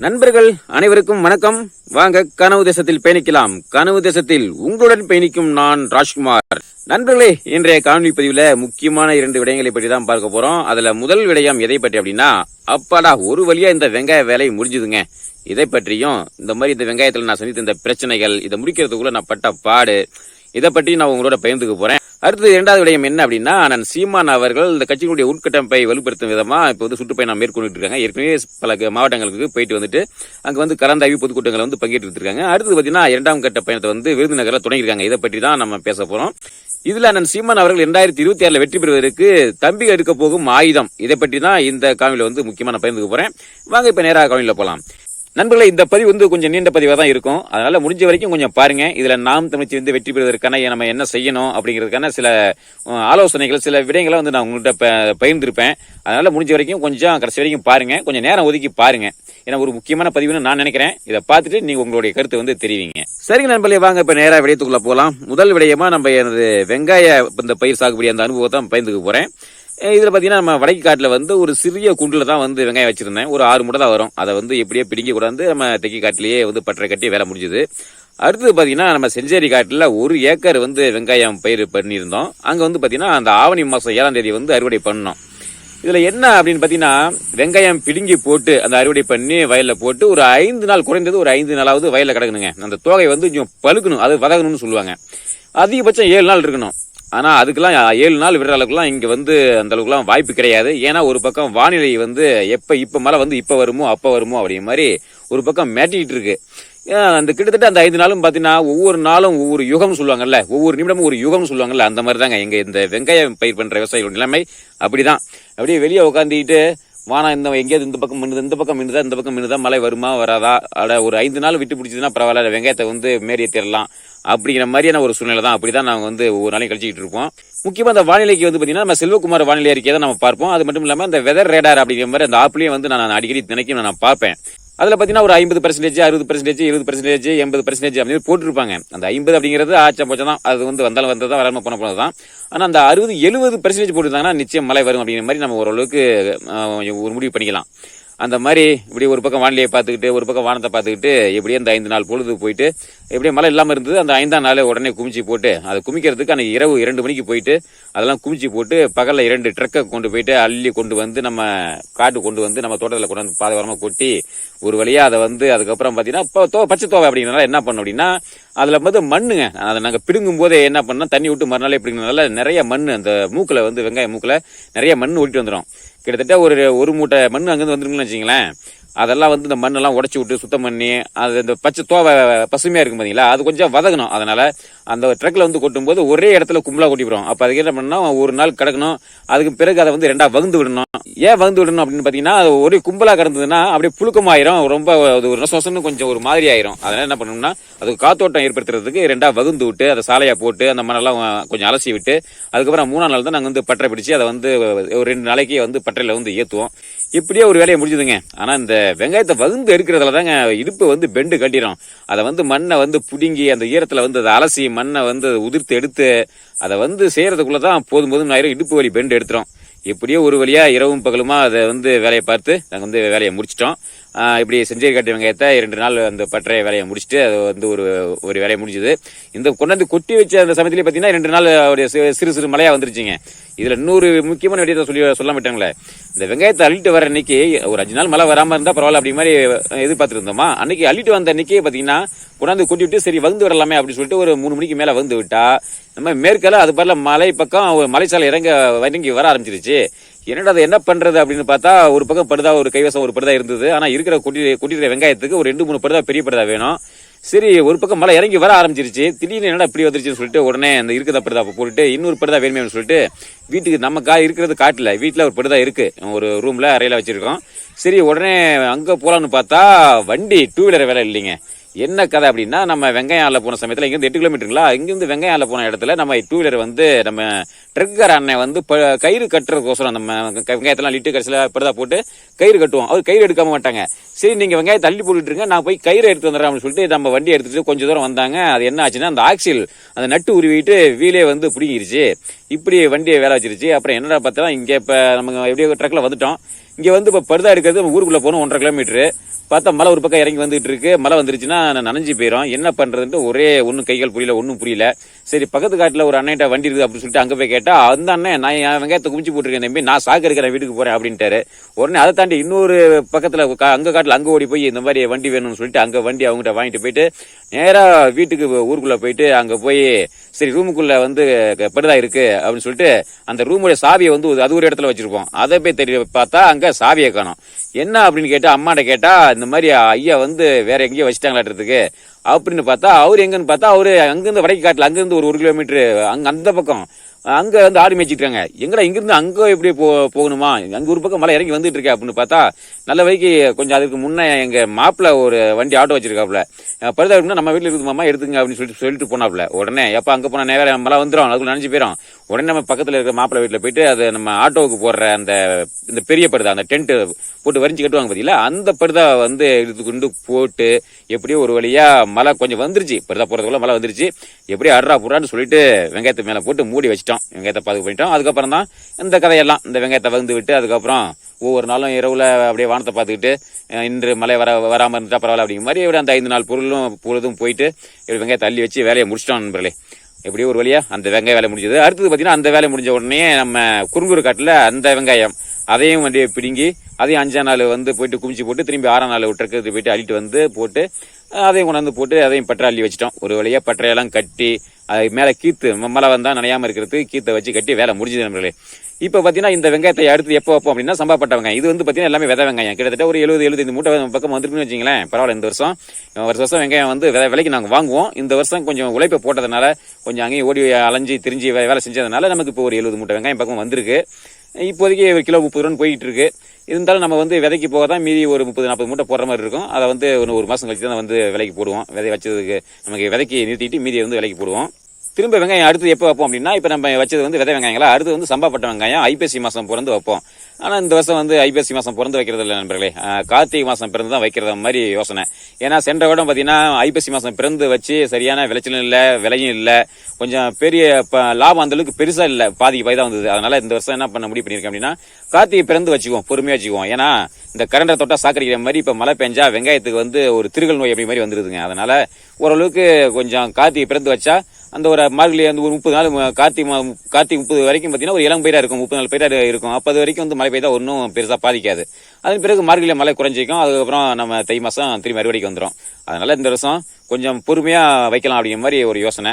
நண்பர்கள் அனைவருக்கும் வணக்கம். வாங்க கனவு தேசத்தில் பயணிக்கலாம். கனவு தேசத்தில் உங்களுடன் பயணிக்கும் நான் ராஜ்குமார். நண்பர்களே, இன்றைய காணொலி பதிவுல முக்கியமான 2 விடயங்களை பற்றி தான் பார்க்க போறோம். அதுல முதல் விடயம் எதை பற்றி அப்படின்னா, அப்பாடா ஒரு வழியா இந்த வெங்காய வேலை முடிஞ்சுதுங்க. இதை பற்றியும் இந்த மாதிரி இந்த வெங்காயத்துல நான் சந்தித்த இந்த பிரச்சனைகள், இதை முடிக்கிறதுக்குள்ள நான் பட்ட பாடு, இதை பற்றி நான் உங்களோட பகிர்ந்துக்க போறேன். அடுத்து 2வது விடயம் என்ன அப்படின்னா, நான் சீமான் அவர்கள் இந்த கட்சிகளுடைய உட்கட்டமைப்பை வலுப்படுத்தும் விதமா இப்ப வந்து சுற்றுப்பயணம் மேற்கொண்டு இருக்காங்க. ஏற்கனவே பல மாவட்டங்களுக்கு போயிட்டு வந்துட்டு அங்க வந்து கலந்தாய்வு பொதுக்கூட்டங்களை வந்து பங்கேற்று இருக்காங்க. அடுத்து பாத்தீங்கன்னா 2ஆம் கட்ட பயணத்தை வந்து விருதுநகர்ல தொடங்கியிருக்காங்க. இதை பற்றி தான் நம்ம பேச போறோம். இதுல அண்ணன் சீமான் அவர்கள் 2026 வெற்றி பெறுவதற்கு தம்பி எடுக்க போகும் ஆயுதம், இதை பற்றி தான் இந்த காணொலியில வந்து முக்கியமான பகிர்ந்துக்க போறேன். வாங்க இப்ப நேராக காணொலியில போலாம். நண்பர்களே, இந்த பதிவு வந்து கொஞ்சம் நீண்ட பதிவாக தான் இருக்கும். அதனால முடிஞ்ச வரைக்கும் கொஞ்சம் பாருங்க. இதுல நாம் தமிழ்ச்சி வந்து வெற்றி பெறுவதற்கான நம்ம என்ன செய்யணும் அப்படிங்கிறதுக்கான சில ஆலோசனைகள், சில விடயங்களை வந்து நான் உங்கள்கிட்ட பகிர்ந்திருப்பேன். அதனால முடிஞ்ச வரைக்கும் கொஞ்சம் கடைசி வரைக்கும் பாருங்க, கொஞ்சம் நேரம் ஒதுக்கி பாருங்க. ஏன்னா ஒரு முக்கியமான பதிவுன்னு நான் நினைக்கிறேன். இதை பார்த்துட்டு நீங்க உங்களுடைய கருத்தை வந்து தெரிவிங்க. சரிங்க நண்பர்களே, வாங்க இப்ப நேரா விடயத்துக்குள்ள போகலாம். முதல் விடயமா நம்ம எனது வெங்காய இந்த பயிர் சாகுபடி அந்த அனுபவத்தை பகிர்ந்துக்க போறேன். இதுல பாத்தீங்கன்னா நம்ம வடக்கு காட்டுல வந்து ஒரு சிறிய குண்டுல தான் வந்து வெங்காயம் வச்சிருந்தேன். ஒரு 6 மூட்டை தான் வரும். அதை வந்து எப்படியே பிடிக்க கூடாது நம்ம தெக்கி காட்டிலேயே வந்து பற்றை கட்டி வேலை முடிஞ்சது. அடுத்தது பாத்தீங்கன்னா நம்ம செஞ்சேரி காட்டுல 1 ஏக்கர் வந்து வெங்காயம் பயிர் பண்ணியிருந்தோம். அங்க வந்து பாத்தீங்கன்னா அந்த ஆவணி மாசம் 7ஆம் தேதி வந்து அறுவடை பண்ணோம். இதுல என்ன அப்படின்னு பாத்தீங்கன்னா, வெங்காயம் பிடுங்கி போட்டு அந்த அறுவடை பண்ணி வயல்ல போட்டு ஒரு 5 நாள், குறைந்தது ஒரு 5 நாளாவது வயல்ல கிடக்கணுங்க. அந்த தோகை வந்து கொஞ்சம் பழுக்கணும், அது வதகணும்னு சொல்லுவாங்க. அதிகபட்சம் 7 நாள் இருக்கணும். ஆனா அதுக்கெல்லாம் 7 நாள் விடுற அளவுக்குலாம் இங்க வந்து அந்த அளவுக்குலாம் வாய்ப்பு கிடையாது. ஏன்னா ஒரு பக்கம் வானிலை வந்து இப்ப மழை வந்து இப்ப வருமோ அப்ப வருமோ அப்படிங்கிற மாதிரி ஒரு பக்கம் மேட்டிக்கிட்டு இருக்கு. அந்த கிட்டத்தட்ட அந்த 5 நாளும் பாத்தீங்கன்னா ஒவ்வொரு நாளும் ஒவ்வொரு யுகம் சொல்லுவாங்கல்ல, ஒவ்வொரு நிமிடமும் ஒரு யுகம் சொல்லுவாங்கல்ல, அந்த மாதிரி தாங்க எங்க இந்த வெங்காயம் பயிர் பண்ற விவசாயிகள் நிலைமை. அப்படிதான் அப்படியே வெளியே உட்காந்துக்கிட்டு வானா எங்கேயாவது இந்த பக்கம் மின்னுதா, இந்த பக்கம் மின்னுதா, இந்த பக்கம் மின்னுதா, மழை வருமா வராதா, ஒரு 5 நாள் விட்டு பிடிச்சதுன்னா பரவாயில்ல, வெங்காயத்தை வந்து மேரிய தேரலாம் அப்படிங்கிற மாதிரியான ஒரு சூழ்நிலை தான். அப்படிதான் நாங்க வந்து ஒவ்வொரு நாளையும் கழிச்சுக்கிட்டு இருப்போம். முக்கியமா அந்த வானிலைக்கு வந்து பாத்தீங்கன்னா நம்ம செல்வகுமார் வானிலை அறிக்கையை தான் நம்ம பார்ப்போம். அது மட்டும் இல்லாம இந்த வெதர் ரேடார் அப்படிங்கிற மாதிரி அந்த ஆப்லயே வந்து நான் அடிக்கடி நினைக்கும் நான் பார்ப்பேன். அதுல பாத்தீங்கன்னா ஒரு 50%, 60%, 70%, 80% அப்படின்னு போட்டுருப்பாங்க. அந்த 50 அப்படிங்கிறது ஆச்சம் போச்சம் தான், அது வந்து வந்தாலும் வந்ததான், வராம போனதான். ஆனா அந்த 60-70% போட்டுருந்தாங்கன்னா நிச்சயம் மழை வரும் அப்படிங்கிற மாதிரி நம்ம ஓரளவுக்கு ஒரு முடிவு பண்ணிக்கலாம். அந்த மாதிரி இப்படி ஒரு பக்கம் வானிலையை பார்த்துக்கிட்டு ஒரு பக்கம் வானத்தை பார்த்துக்கிட்டு எப்படியே அந்த 5 நாள் பொழுது போயிட்டு எப்படியே மழை இல்லாம இருந்தது. அந்த 5ஆம் நாள் உடனே குமிச்சு போட்டு அதை குமிக்கிறதுக்கு அன்னைக்கு இரவு 2 மணிக்கு போயிட்டு அதெல்லாம் குமிச்சு போட்டு பகல்ல 2 ட்ரக்கை கொண்டு போயிட்டு அள்ளி கொண்டு வந்து நம்ம காட்டு கொண்டு வந்து நம்ம தோட்டத்தில் கொண்டு வந்து பாதுகாரமா கொட்டி ஒரு வழியா அதை வந்து அதுக்கப்புறம் பாத்தீங்கன்னா பச்சை தோவை அப்படிங்கிறனால என்ன பண்ணோம் அப்படின்னா, அதுல வந்து மண்ணுங்க, அதை நாங்க பிடுங்கும் போதே என்ன பண்ணோம், தண்ணி விட்டு மறுநாளே பிடிக்கிறதுனால நிறைய மண் அந்த மூக்குல வந்து வெங்காய மூக்குல நிறைய மண் ஒட்டிட்டு வந்துடும். கிட்டத்தட்ட ஒரு மூட்டை மண் அங்கிருந்து வந்துருங்கன்னு வச்சுங்களேன். அதெல்லாம் வந்து இந்த மண்ணெல்லாம் உடச்சி விட்டு சுத்தம் பண்ணி அது இந்த பச்சை தோவை பசுமையா இருக்கும் பாத்தீங்களா, அது கொஞ்சம் வதகணும். அதனால அந்த ட்ரக்ல வந்து கொட்டும் போது ஒரே இடத்துல கும்பலா கொட்டிக்கிறோம். அப்ப அதுக்கு என்ன பண்ணா ஒரு நாள் கிடக்கணும். அதுக்கு பிறகு அதை வந்து 2ஆ வகுந்து விடணும். ஏன் வகுந்து விடணும் அப்படின்னு பாத்தீங்கன்னா, அது ஒரே கும்பலா கிடந்ததுன்னா அப்படியே புழுக்கமாயிரும், ரொம்ப ஒரு நொசன்னு கொஞ்சம் ஒரு மாதிரி ஆயிரும். அதனால என்ன பண்ணணும்னா, அதுக்கு காத்தோட்டம் ஏற்படுத்துறதுக்கு 2ஆ வகுந்து விட்டு அதை சாலையா போட்டு அந்த மண்ணெல்லாம் கொஞ்சம் அலசி விட்டு அதுக்கப்புறம் 3ஆம் நாள் தான் நாங்க வந்து பட்டறை பிடிச்சு அதை வந்து ஒரு 2 நாளைக்கு வந்து பட்டறையில வந்து ஏத்துவோம். இப்படியே ஒரு வேலையை முடிஞ்சுதுங்க. ஆனா இந்த வெங்காயத்தை வகுந்து எடுக்கிறதுல தாங்க இடுப்பு வந்து பெண்டு கட்டிடும். அதை வந்து மண்ணை வந்து புடுங்கி அந்த ஈரத்துல வந்து அதை அலசி மண்ணை வந்து உதிர்த்து எடுத்து அதை வந்து செய்யறதுக்குள்ளதான் போதும் ஆயிரம், இடுப்பு வலி பெண்டு எடுத்துரும். எப்படியோ ஒரு வழியா இரவும் பகலுமா அதை வந்து வேலையை பார்த்து நாங்க வந்து வேலையை முடிச்சிட்டோம். இப்படி செஞ்சேரி காட்டு வெங்காயத்தை 2 நாள் அந்த பற்றைய வேலையை முடிச்சுட்டு அது வந்து ஒரு வேலையை முடிஞ்சது. இந்த கொண்டாந்து கொட்டி வச்ச அந்த சமயத்திலே பாத்தீங்கன்னா 2 நாள் சிறு மழையா வந்துருச்சுங்க. இதுல இன்னொரு முக்கியமான விடயத்தை சொல்ல மாட்டாங்களே, இந்த வெங்காயத்தை அள்ளிட்டு வர அன்னைக்கு ஒரு 5 நாள் மழை வராம இருந்தா பரவாயில்ல அப்படி மாதிரி எதிர்பார்த்துட்டு இருந்தோமா, அன்னைக்கு அள்ளிட்டு வந்த அன்னைக்கே பாத்தீங்கன்னா கொண்டாந்து கொட்டி விட்டு சரி வந்து வரலாமே அப்படின்னு சொல்லிட்டு ஒரு 3 மணிக்கு மேல வந்து விட்டா நம்ம மேற்கல அது பரல மலை பக்கம் மலைச்சாலை இறங்கி வர ஆரம்பிச்சிருச்சு. என்னடா அது என்ன பண்றது அப்படின்னு பார்த்தா, ஒரு பக்கம் படுதா, ஒரு கைவசம் ஒரு படுதா இருந்தது. ஆனா இருக்கிற கொட்டிற வெங்காயத்துக்கு ஒரு 2-3 படுதா பெரிய படுதா வேணும். சரி, ஒரு பக்கம் மழை இறங்கி வர ஆரம்பிச்சிருச்சு. திடீர்னு என்னடா இப்படி வந்துருச்சுன்னு சொல்லிட்டு உடனே அந்த இருக்கிற படுதா போட்டுட்டு இன்னொரு படுதா வேணுமே சொல்லிட்டு வீட்டுக்கு நம்ம இருக்கிறது காட்டுல வீட்டுல ஒரு படுதா இருக்கு, ஒரு ரூம்ல அறையில வச்சிருக்கோம். சரி உடனே அங்க போலான்னு பார்த்தா வண்டி 2 வீலர் வேலை இல்லைங்க. என்ன கதை அப்படின்னா, நம்ம வெங்காயம் ஆள போன சமயத்துல இங்கிருந்து 8 கிலோமீட்டருங்களா, இங்கிருந்து வெங்காயம் ஆள போன இடத்துல நம்ம 2 வீலர் வந்து நம்ம ட்ரக்கர் அண்ணன் வந்து கயிறு கட்டுறதுக்கோசரம் நம்ம வெங்காயத்தெல்லாம் லிட்டு கடைசியில படுதா போட்டு கயிறு கட்டுவோம். அவர் கயிறு எடுக்காம மாட்டாங்க. சரி நீங்க வெங்காயம் தள்ளி போட்டுட்டு இருங்க, நான் போய் கயிறு எடுத்து வந்துடுறேன் அப்படின்னு சொல்லிட்டு நம்ம வண்டி எடுத்துட்டு கொஞ்சம் தூரம் வந்தாங்க. அது என்ன ஆச்சுன்னா, அந்த ஆக்சில் அந்த நட்டு உருவிட்டு வீலே வந்து பிடிங்கிருச்சு. இப்படி வண்டியை வேலை வச்சிருச்சு. அப்புறம் என்னடா பார்த்தா இங்க இப்ப நம்ம எப்படியோ ட்ரக்ல வந்துட்டோம். இங்க வந்து இப்ப பருதா எடுக்கிறது ஊருக்குள்ள போகணும் 1.5 கிலோமீட்டர். பார்த்தா மழை ஒரு பக்கம் இறங்கி வந்துட்டு இருக்கு. மழை வந்துருச்சுன்னா நனைஞ்சு போயிடும். என்ன பண்றதுன்ட்டு ஒரே ஒன்னும் கைகள் புரியல, ஒன்னும் புரியல. சரி பக்கத்து காட்டுல ஒரு அண்ணன்ட்ட வண்டி இருக்குது அப்படின்னு சொல்லிட்டு அங்க போய் கேட்டா, அந்த அண்ணன் நான் என் வெங்காயத்தை குமிச்சு போட்டுருக்கேன் தம்பி, நான் சாக்கு இருக்கிற வீட்டுக்கு போறேன் அப்படின்ட்டாரு. உடனே அதை தாண்டி இன்னொரு பக்கத்துல அங்க காட்டுல அங்க ஓடி போய் இந்த மாதிரி வண்டி வேணும்னு சொல்லிட்டு அங்க வண்டி அவங்ககிட்ட வாங்கிட்டு போயிட்டு நேரா வீட்டுக்கு ஊருக்குள்ள போயிட்டு அங்க போய் சரி ரூமுக்குள்ள வந்து படுதா இருக்கு அப்படின்னு சொல்லிட்டு அந்த ரூமுடைய சாவியை வந்து அது ஒரு இடத்துல வச்சிருப்போம். அதை போய் தெரிய பார்த்தா அங்க சாவியை காணோம். என்ன அப்படின்னு கேட்டா அம்மாட்ட கேட்டா இந்த மாதிரி ஐயா வந்து வேற எங்கேயோ வச்சுட்டாங்களாட்டுறதுக்கு அப்படின்னு பார்த்தா அவரு எங்கன்னு பார்த்தா அவரு அங்கிருந்து வடக்கு காட்டுல அங்கிருந்து ஒரு 1 கிலோமீட்டர் அங்க அந்த பக்கம் அங்க வந்து ஆடு மேய்ச்சிட்டு இருக்காங்க. எங்கடா இங்கிருந்து அங்க எப்படி போகணுமா, அங்க ஒரு பக்கம் மலை இறங்கி வந்துட்டு இருக்கேன் அப்படின்னு பார்த்தா நல்ல வரைக்கு கொஞ்சம் அதுக்கு முன்ன எங்க மாப்பிள்ள ஒரு வண்டி ஆட்டோ வச்சிருக்காப்ல. பருதா நம்ம வீட்டுல இருக்குது மாமா எடுத்துங்க அப்படின்னு சொல்லிட்டு போனாப்ல. உடனே எப்ப அங்க போனா நேரம் மழை வந்துடும், அதுக்குள்ள நினைச்சு போயிடும். உடனே நம்ம பக்கத்துல இருக்கிற மாப்பிள்ள வீட்டுல போயிட்டு அது நம்ம ஆட்டோவுக்கு போடுற இந்த பெரிய பருதா, அந்த டென்ட் போட்டு வரிஞ்சு கட்டுவாங்க பாத்தீங்களா, அந்த பருதா வந்து எடுத்து கொண்டு போட்டு எப்படியோ ஒரு வழியா மழை கொஞ்சம் வந்துருச்சு. பருதா போறதுக்குள்ள மழை வந்துருச்சு. எப்படியோ அட்ரா புறான்னு சொல்லிட்டு வெங்காயத்தை மேல போட்டு மூடி வச்சிட்டோம். வெங்காயத்தை பாதுகாப்பு பண்ணிட்டோம். அதுக்கப்புறம் தான் இந்த கதையெல்லாம் இந்த வெங்காயத்தை வந்து விட்டு அதுக்கப்புறம் ஒவ்வொரு நாளும் இரவுல அப்படியே வானத்தை பார்த்துக்கிட்டு இன்று மழை வராம இருந்தா பரவாயில்ல அப்படிங்கிற மாதிரி அந்த 5 நாள் பொழுதும் போயிட்டு இப்படி வெங்காயத்தை தள்ளி வச்சு வேலையை முடிச்சிட்டோம் நண்பர்களே. எப்படியோ ஒரு வழியா அந்த வெங்காய வேலை முடிஞ்சது. அடுத்தது பாத்தீங்கன்னா அந்த வேலை முடிஞ்ச உடனே நம்ம குறுங்கூர் காட்டுல அந்த வெங்காயம் அதையும் வண்டி பிடுங்கி அதையும் 5ஆம் நாள் வந்து போயிட்டு குமிச்சு போட்டு திரும்பி 6ஆம் நாள் விட்டுறது போயிட்டு அள்ளிட்டு வந்து போட்டு அதையும் கொண்டாந்து போட்டு அதையும் பற்ற அள்ளி வச்சிட்டோம். ஒரு வழியா பற்றையெல்லாம் கட்டி அது மேல கீத்து மழை வந்தா நனையாம இருக்கிறதுக்கு கீத்தை வச்சு கட்டி வேலை முடிஞ்சது நண்பர்களே. இப்ப பாத்தீங்கன்னா இந்த வெங்காயத்தை அடுத்து எப்போ வைப்போம் அப்படின்னா சம்பாப்பட்ட வெங்காயம். இது வந்து பாத்தீங்கன்னா எல்லாமே விதை வெங்காயம். கிட்டத்தட்ட ஒரு 70-75 மூட்டை பக்கம் வந்துருக்குன்னு வச்சுங்களேன். பரவாயில்ல. இந்த வருஷம் வெங்காயம் வந்து விலைக்கு நாங்க வாங்குவோம். இந்த வருஷம் கொஞ்சம் உழைப்பை போட்டதுனால கொஞ்சம் அங்கேயும் ஓடி அலைஞ்சி திரிஞ்சு வேலை செஞ்சதுனால நமக்கு இப்போ ஒரு 70 மூட்டை வெங்காயம் பக்கம் வந்திருக்கு. இப்போதைக்கு கிலோ 30 ரூபான்னு போயிட்டு இருக்கு. இருந்தாலும் நம்ம வந்து விதைக்கு போக தான் மீதி ஒரு 30-40 மூட்டை போடுற மாதிரி இருக்கும். அதை வந்து ஒரு மாசம் கழிச்சு தான் வந்து விலைக்கு போடுவோம். விதை வச்சதுக்கு நமக்கு விதைக்கு நிறுத்திட்டு மீதியை வந்து விலைக்கு போடுவோம். திரும்ப வெங்காயம் அடுத்து எப்போ வைப்போம் அப்படின்னா இப்ப நம்ம வச்சது வந்து விதை வெங்காயங்களா, அடுத்து வந்து சம்பாப்பட்ட வெங்காயம் ஐப்பசி மாசம் பிறந்து வைப்போம். ஆனா இந்த வருஷம் வந்து ஐப்பசி மாசம் பிறந்து வைக்கிறது இல்லை நண்பர்களே, கார்த்திகை மாசம் பிறந்து தான் வைக்கிறத மாதிரி யோசனை. ஏன்னா சென்ற வருடம் பாத்தீங்கன்னா ஐப்பசி மாசம் பிறந்து வச்சு சரியான விளைச்சலும் இல்ல, விலையும் இல்ல, கொஞ்சம் பெரிய லாபம் அந்த அளவுக்கு பெருசா இல்ல, பாதிக்கு தான் வந்தது. அதனால இந்த வருஷம் என்ன பண்ண முடிவு பண்ணிருக்கேன் அப்படின்னா கார்த்திகை பிறந்து வச்சுக்குவோம், பொறுமையா வச்சுக்குவோம். ஏன்னா இந்த கரண்டை தொட்டா சாக்கடிக்கிற மாதிரி இப்ப மழை பெஞ்சா வெங்காயத்துக்கு வந்து ஒரு திருகல் நோய் அப்படி மாதிரி வந்துருதுங்க. அதனால ஓரளவுக்கு கொஞ்சம் கார்த்திகை பிறந்து வச்சா அந்த ஒரு மார்கழி அந்த ஒரு 30 நாள் கார்த்திகை 30 வரைக்கும் பாத்தீங்கன்னா ஒரு இளம் பயிரா இருக்கும், 30 நாள் பயிரா இருக்கும். அப்ப அது வரைக்கும் வந்து மழை பெய்தா ஒன்னும் பெருசா பாதிக்காது. அதன் பிறகு மார்கழியில மழை குறைஞ்சிக்கும். அதுக்கப்புறம் நம்ம தை மாசம் திரும்பி அறுவடைக்கு வந்துடும். அதனால இந்த வருஷம் கொஞ்சம் பொறுமையா வைக்கலாம் அப்படிங்கிற மாதிரி ஒரு யோசனை.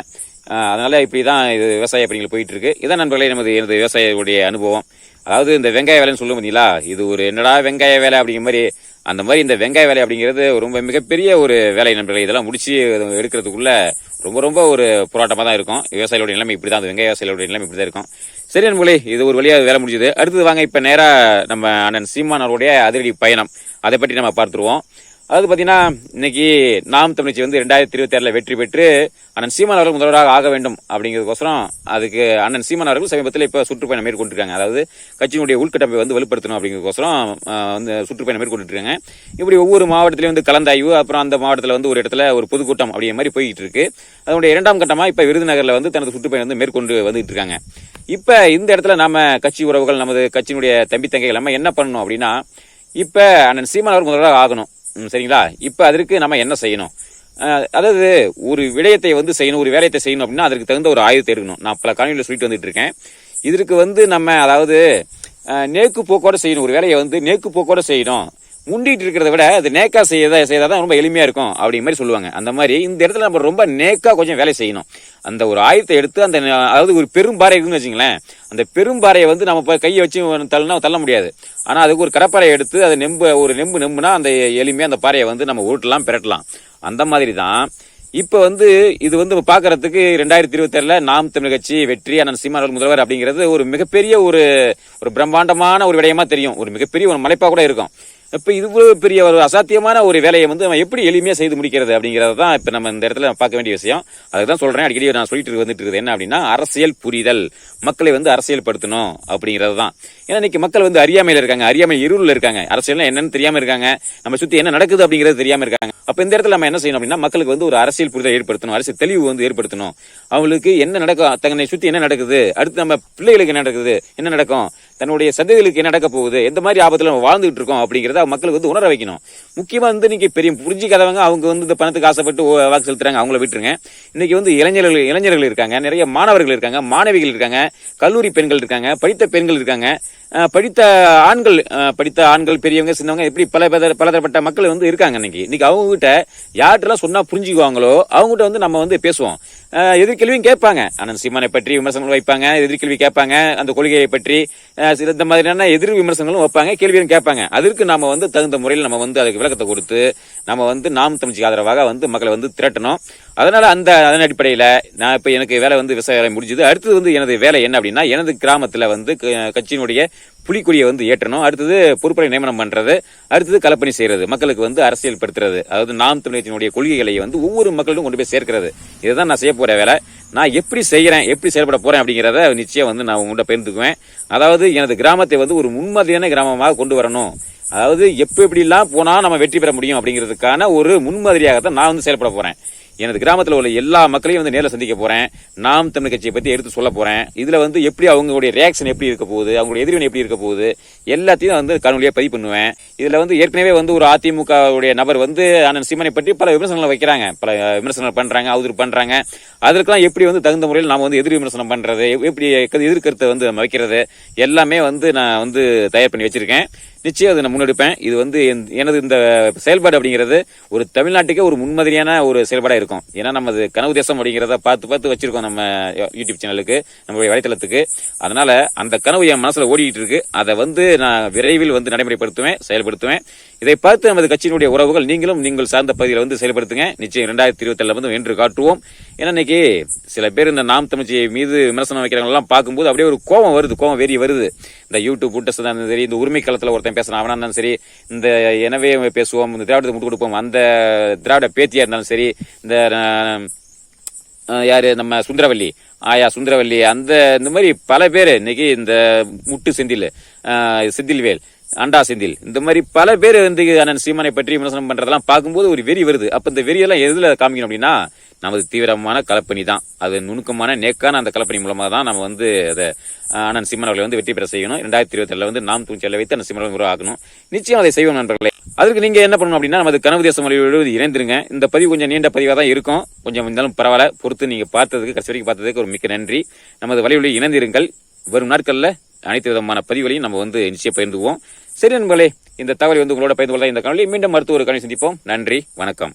அதனால இப்படிதான் இது விவசாய பணிகள் போயிட்டு இருக்கு. இதான் நண்பர்களே எனது விவசாயிகளுடைய அனுபவம். அதாவது இந்த வெங்காய வேலைன்னு சொல்ல முடியல, இது ஒரு என்னடா வெங்காய வேலை அப்படிங்கிற மாதிரி, அந்த மாதிரி இந்த வெங்காய வேலை அப்படிங்கிறது ரொம்ப மிகப்பெரிய ஒரு வேலை நண்பர்களே. இதெல்லாம் முடிச்சு எடுக்கிறதுக்குள்ள ரொம்ப ரொம்ப ஒரு போராட்டமா தான் இருக்கும். விவசாயிகளுடைய நிலைமை இப்படிதான், அந்த வெங்காய விவசாயிகளுடைய நிலைமை இப்படிதான் இருக்கும். சரி நண்பர்களே, இது ஒரு வழியா வேலை முடிஞ்சது. அடுத்தது வாங்க இப்ப நேரா நம்ம அண்ணன் சீமான் அவருடைய அதிரடி பயணம், அதை பற்றி நம்ம பார்த்துருவோம். அதாவது பாத்தீங்கன்னா இன்னைக்கு நாம் தமிழ்ச்சி வந்து 2026 வெற்றி பெற்று அண்ணன் சீமான் அவர்கள் முதல்வராக ஆக வேண்டும் அப்படிங்கிறதுக்கோசரம் அதுக்கு அண்ணன் சீமான் அவர்கள் சமீபத்தில் இப்ப சுற்றுப்பயணம் மேற்கொண்டிருக்காங்க. அதாவது கட்சியினுடைய உள்கட்டமைப்பை வந்து வலுப்படுத்தணும் அப்படிங்கிறதுக்கோசரம் வந்து சுற்றுப்பயணம் மேற்கொண்டிருக்காங்க. இப்படி ஒவ்வொரு மாவட்டத்திலையும் வந்து கலந்தாய்வு, அப்புறம் அந்த மாவட்டத்தில் வந்து ஒரு இடத்துல ஒரு பொதுக்கூட்டம் அப்படிங்கிற மாதிரி போயிட்டு இருக்கு. அதனுடைய 2ஆம் கட்டமா இப்ப விருதுநகர்ல வந்து தனது சுற்றுப்பயணம் வந்து மேற்கொண்டு வந்துட்டு இருக்காங்க. இப்ப இந்த இடத்துல நாம கட்சி உறவுகள், நமது கட்சியினுடைய தம்பி தங்கைகள் நம்ம என்ன பண்ணணும் அப்படின்னா, இப்ப அண்ணன் சீமான் அவர் முதல்வராக ஆகணும், சரிங்களா? இப்ப அதற்கு நம்ம என்ன செய்யணும், அதாவது ஒரு விடயத்தை வந்து செய்யணும், ஒரு வேலையத்தை செய்யணும் அப்படின்னா அதற்கு தகுந்த ஒரு ஆயுதத்தை இருக்கணும். நான் பல காணொலியில சொல்லிட்டு வந்துட்டு இருக்கேன். இதற்கு வந்து நம்ம அதாவது நேக்கு போக்கோட செய்யணும். ஒரு வேலையை வந்து நேக்கு போக்கோட செய்யணும். முண்டிட்டு இருக்கிறத விட அது நேக்கா செய்யறதான் ரொம்ப எளிமையா இருக்கும் அப்படிங்கிற மாதிரி சொல்லுவாங்க. அந்த மாதிரி இந்த இடத்துல நம்ம ரொம்ப நேக்கா கொஞ்சம் வேலை செய்யணும். அந்த ஒரு ஆயுதத்தை எடுத்து அந்த அதாவது ஒரு பெரும்பாறை இருக்குன்னு வச்சுங்களேன், அந்த பெரும்பாறையை வந்து நம்ம கையை வச்சு தள்ள முடியாது. ஆனா அதுக்கு ஒரு கடப்பாறை எடுத்து அதை ஒரு நெம்புனா அந்த எளிமையா அந்த பாறையை வந்து நம்ம உருட்டலாம், பிரட்டலாம். அந்த மாதிரி தான் இப்ப வந்து இது வந்து பாக்குறதுக்கு 2027 நாம் தமிழ் கட்சி வெற்றி, அண்ணன் சீமான் முதல்வர் அப்படிங்கிறது ஒரு மிகப்பெரிய ஒரு பிரம்மாண்டமான ஒரு விடயமா தெரியும். ஒரு மிகப்பெரிய ஒரு மலைப்பா கூட இருக்கும். இப்ப இவ்வளவு பெரிய ஒரு அசாத்தியமான ஒரு வேலையை வந்து நம்ம எப்படி எளிமையா செய்து முடிக்கிறது அப்படிங்கறது தான் இப்ப நம்ம இந்த இடத்துல பார்க்க வேண்டிய விஷயம். அதுதான் சொல்றேன், அடிக்கடி நான் சொல்லிட்டு வந்துட்டு இருக்குது என்ன அப்படின்னா, அரசியல் புரிதல், மக்களை வந்து அரசியல் படுத்தணும் அப்படிங்கறது தான். ஏன்னா இன்னைக்கு மக்கள் வந்து அறியாமையில இருக்காங்க, அறியாமை இருள்ல இருக்காங்க, அரசியல் என்னன்னு தெரியாம இருக்காங்க, நம்ம சுத்தி என்ன நடக்குது அப்படிங்கறது தெரியாம இருக்காங்க. அப்ப இந்த இடத்துல நம்ம என்ன செய்யணும் அப்படின்னா மக்களுக்கு வந்து ஒரு அரசியல் புரிதல் ஏற்படுத்தணும், அரசியல் தெளிவு வந்து ஏற்படுத்தணும். அவங்களுக்கு என்ன நடக்கும், தன்னை சுத்தி என்ன நடக்குது, அடுத்து நம்ம பிள்ளைகளுக்கு என்ன நடக்குது, என்ன நடக்கும், தன்னுடைய சந்ததிகளுக்கு என்ன நடக்க போகுது, எந்த மாதிரி ஆபத்துல நம்ம வாழ்ந்துட்டு இருக்கோம் அப்படிங்கறத மக்களுக்கு வந்து உணர வைக்கணும். முக்கியமா வந்து இன்னைக்கு பெரிய புரிஞ்சிக்காதவங்க அவங்க வந்து இந்த பணத்துக்கு ஆசைப்பட்டு வாக்கு செலுத்துறாங்க, அவங்கள விட்டுருங்க. இன்னைக்கு வந்து இளைஞர்கள் இருக்காங்க, நிறைய மாணவர்கள் இருக்காங்க, மாணவிகள் இருக்காங்க, கல்லூரி பெண்கள் இருக்காங்க, படித்த பெண்கள் இருக்காங்க, படித்த ஆண்கள் பெரியவங்க சின்னவங்க இப்படி பலதரப்பட்ட மக்கள் வந்து இருக்காங்க. இன்னைக்கு அவங்க கிட்ட யார்கிட்ட சொன்னா புரிஞ்சுக்குவாங்களோ அவங்ககிட்ட வந்து நம்ம வந்து பேசுவோம். எதிர்கேள்வியும் கேட்பாங்க, அண்ணன் சீமானை பற்றி விமர்சனங்கள் வைப்பாங்க, எதிர்கேள்வி கேட்பாங்க, அந்த கொள்கையை பற்றி இந்த மாதிரியான எதிர் விமர்சனங்களும் வைப்பாங்க, கேள்வியும் கேட்பாங்க. அதற்கு நாம வந்து தகுந்த முறையில் நம்ம வந்து அதுக்கு விளக்கத்தை கொடுத்து நம்ம வந்து நாம் தமிழ்ச்சிக்கு ஆதரவாக வந்து மக்களை வந்து திரட்டணும். அதனால அதன் அடிப்படையில நான் இப்ப எனக்கு வேலை வந்து விவசாய வேலை முடிஞ்சது. அடுத்தது வந்து எனது வேலை என்ன அப்படின்னா, எனது கிராமத்துல வந்து கட்சியினுடைய புலிக்குடியை வந்து ஏற்றணும், அடுத்தது பொறுப்பை நியமனம் பண்றது, அடுத்தது களப்பணி செய்யறது, மக்களுக்கு வந்து அரசியல் படுத்துறது, அதாவது நாம் தமிழகத்தினுடைய கொள்கைகளை வந்து ஒவ்வொரு மக்களும் கொண்டு போய் சேர்க்கிறது. இதுதான் நான் செய்ய போற வேலை. நான் எப்படி செய்யறேன், எப்படி செயல்பட போறேன் அப்படிங்கிறத நிச்சயம் வந்து நான் உங்கள்கிட்ட பகிர்ந்துக்குவேன். அதாவது எனது கிராமத்தை வந்து ஒரு முன்மாதிரியான கிராமமாக கொண்டு வரணும், அதாவது எப்படி எல்லாம் போனா நம்ம வெற்றி பெற முடியும் அப்படிங்கிறதுக்கான ஒரு முன்மாதிரியாகத்தான் நான் வந்து செயல்பட போறேன். எனது கிராமத்தில் உள்ள எல்லா மக்களையும் வந்து நேரில் சந்திக்க போறேன், நாம் தமிழ் கட்சியை பத்தி எடுத்து சொல்ல போறேன். இதுல வந்து எப்படி அவங்களுடைய ரியாக்ஷன் எப்படி இருக்க போகுது, அவங்களுடைய எதிர்வினை எப்படி இருக்க போகுது, எல்லாத்தையும் வந்து காணொலியா பதிவு பண்ணுவேன். இதுல வந்து ஏற்கனவே வந்து ஒரு அதிமுக நபர் வந்து அண்ணன் சீமானை பற்றி பல விமர்சனங்களை வைக்கிறாங்க, பல விமர்சனங்கள் பண்றாங்க, அவதூறு பண்றாங்க. அதற்கெல்லாம் எப்படி வந்து தகுந்த முறையில் நாம வந்து எதிர் விமர்சனம் பண்றது, எப்படி எதிர்கருத்தை வந்து நம்ம வைக்கிறது எல்லாமே வந்து நான் வந்து தயார் பண்ணி வச்சிருக்கேன். நிச்சயம் அதை நான் முன்னெடுப்பேன். இது வந்து எனது இந்த செயல்பாடு அப்படிங்கிறது ஒரு தமிழ்நாட்டுக்கே ஒரு முன்மாதிரியான ஒரு செயல்பாடா இருக்கும். ஏன்னா நமது கனவு தேசம் அப்படிங்கிறத பார்த்து வச்சிருக்கோம் நம்ம யூடியூப் சேனலுக்கு, நம்மளுடைய வலைத்தளத்துக்கு. அதனால அந்த கனவு என் மனசுல ஓடிட்டு இருக்கு. அதை வந்து நான் விரைவில் வந்து நடைமுறைப்படுத்துவேன், செயல்படுத்துவேன். இதை பார்த்து நமது கட்சியினுடைய உறவுகள் நீங்களும் நீங்கள் சார்ந்த பகுதியில் வந்து செயல்படுத்துங்க. நிச்சயம் 2027 வந்து வென்று காட்டுவோம். ஏன்னா இன்னைக்கு சில பேர் இந்த நாம் தமிழ்ச்சி மீது விமர்சனம் வைக்கிறவங்க எல்லாம் பார்க்கும்போது அப்படியே ஒரு கோபம் வருது, கோபம் வெறி வருது. இந்த யூடியூப் கூட்டஸ் தான் சரி, இந்த உரிமை களத்துல ஒருத்தன் பேசுறான் அவனா இருந்தாலும் சரி, இந்த எனவே பேசுவோம், இந்த திராவிடத்தை முட்டு கொடுப்போம் அந்த திராவிட பேத்தியா இருந்தாலும் சரி, இந்த யாரு நம்ம சுந்தரவல்லி இந்த மாதிரி பல பேர் இன்னைக்கு இந்த முட்டு செந்தில்வேல் அண்டா செந்தில் இந்த மாதிரி பல பேர் வந்து அண்ணன் சீமானை பற்றி விமர்சனம் பண்றதெல்லாம் பார்க்கும்போது ஒரு வெறி வருது. அப்ப இந்த வெறியெல்லாம் எதுல காமிக்கணும் அப்படின்னா, நமது தீவிரமான கலப்பணி தான், அது நுணுக்கமான நேக்கான அந்த கலப்பணி மூலமா தான் நம்ம வந்து அதை அண்ணன் சீமான் அவர்களை வந்து வெற்றி பெற செய்யணும். 2027 வந்து நாம் துணிச்சலை வைத்து அண்ணன் சீமான் உருவாக்கணும். நிச்சயம் அதை செய்வோம் நண்பர்களே. அதுக்கு நீங்க என்ன பண்ணணும் அப்படின்னா, நமது கனவு தேசம் மொழியோடு இணைந்திருங்க. இந்த பதிவு கொஞ்சம் நீண்ட பதிவாக தான் இருக்கும், கொஞ்சம் இருந்தாலும் பரவாயில்ல, பொறுத்து நீங்க பார்த்ததுக்கு கடைசி வரைக்கும் பார்த்ததுக்கு ஒரு மிக்க நன்றி. நமது வலையொலி இணைந்திருங்கள். வரும் நாட்கள்ல அனைத்து விதமான பதிவுகளையும் நம்ம வந்து நிச்சயம் பகிர்ந்துவோம். சரி நண்பர்களே, இந்த தகவலை வந்து உங்களோட பகிர்ந்து கொள்ள இந்த காணொலி மீண்டும் மருத்துவ ஒரு காணொலி சந்திப்போம். நன்றி, வணக்கம்.